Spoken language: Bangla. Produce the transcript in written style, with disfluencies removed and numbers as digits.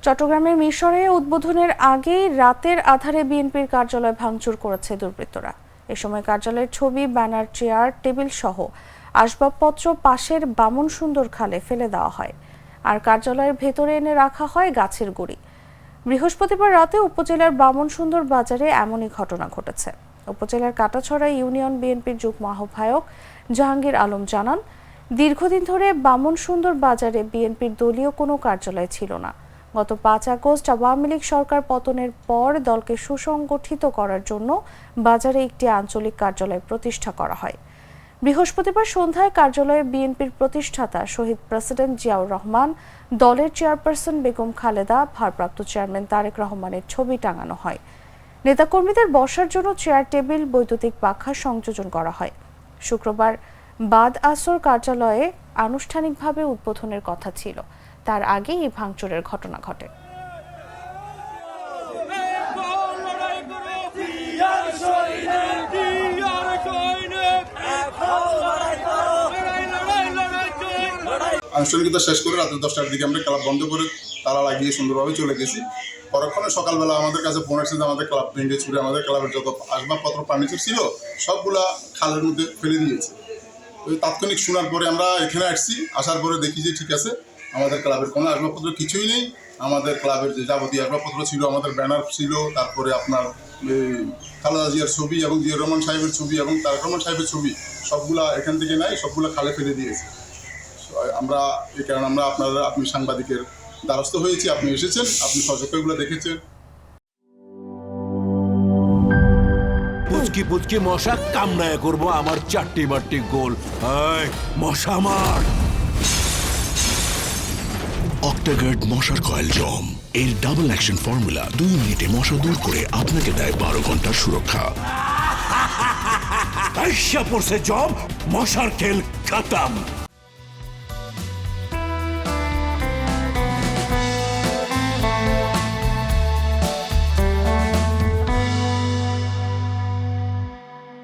চট্টগ্রামের মিরসরাইয়ে উদ্বোধনের আগেই রাতের আঁধারে বিএনপির কার্যালয় ভাঙচুর করেছে দুর্বৃত্তরা। এ সময় কার্যালয়ের ছবি, ব্যানার, চেয়ার, টেবিল সহ আসবাবপত্র পাশের বামন সুন্দর খালে ফেলে দেওয়া হয়, আর কার্যালয়ের ভেতরে এনে রাখা হয় গাছের গুঁড়ি। বৃহস্পতিবার রাতে উপজেলার বামন সুন্দর বাজারে এমনই ঘটনা ঘটেছে। উপজেলার কাটাছড়া ইউনিয়ন বিএনপির যুগ্ম আহ্বায়ক জাহাঙ্গীর আলম জানান, দীর্ঘদিন ধরে বামন সুন্দর বাজারে বিএনপির দলীয় কোনো কার্যালয় ছিল না। গত 5 আগস্ট আওয়ামী লীগ সরকার পতনের পর দলকে সুসংগঠিত করার জন্য বাজারে একটি আঞ্চলিক কার্যালয় প্রতিষ্ঠা করা হয়। বৃহস্পতিবার সন্ধ্যায় কার্যালয়ে বিএনপির প্রতিষ্ঠাতা শহীদ প্রেসিডেন্ট জিয়াউর রহমান, দলের চেয়ারপারসন বেগম খালেদা, ভারপ্রাপ্ত চেয়ারম্যান তারেক রহমানের ছবি টাঙানো হয়। নেতাকর্মীদের বসার জন্য চেয়ার, টেবিল, বৈদ্যুতিক পাখা সংযোজন করা হয়। শুক্রবার বাদ আসর কার্যালয়ে আনুষ্ঠানিকভাবে উদ্বোধনের কথা ছিল, তার আগে এই ভাঙচুরের ঘটনা ঘটে। আনুষ্ঠানিকতা শেষ করে রাত 10টার দিকে আমরা ক্লাব বন্ধ করে তালা লাগিয়ে সুন্দরভাবে চলে গেছি। পরক্ষণে সকালবেলা আমাদের কাছে ফোন আসছে যে আমাদের ক্লাব ভেঙে ছুড়ে আমাদের ক্লাবের যত আসবাবপত্র ফার্নিচার ছিল সবগুলা খালের মধ্যে ফেলে দিয়েছে। ওই তাৎক্ষণিক শোনার পরে আমরা এখানে আসছি, আসার পরে দেখি যে ঠিক আছে, আমাদের ক্লাবের কোনো আসবাবপত্র কিছুই নেই। আমাদের ক্লাবের যে যাবতীয় আসবাবপত্র ছিল, আমাদের ব্যানার ছিল, তারপরে আপনার খালেদা জিয়ার ছবি এবং জিয়াউর রহমান সাহেবের ছবি এবং তারেক রহমান সাহেবের ছবি সবগুলা এখান থেকে নাই, সবগুলা খালে ফেলে দিয়েছে। আমরা এই কারণে আপনি সাংবাদিকের দ্বারস্থ হয়েছি, আপনি এসেছেন, আপনি সচক্ষে দেখেছেন। পুচকি পুচকি মশা কামড়ায় করবো আমার 4টি গোল। মশা মার। অক্টাগার্ড মশার কয়েল জম এর ডাবল অ্যাকশন ফর্মুলা 2 মিনিটে মশা দূর করে আপনাকে দেয় 12 ঘন্টার সুরক্ষা। পড়ছে জম, মশার খেল খতম।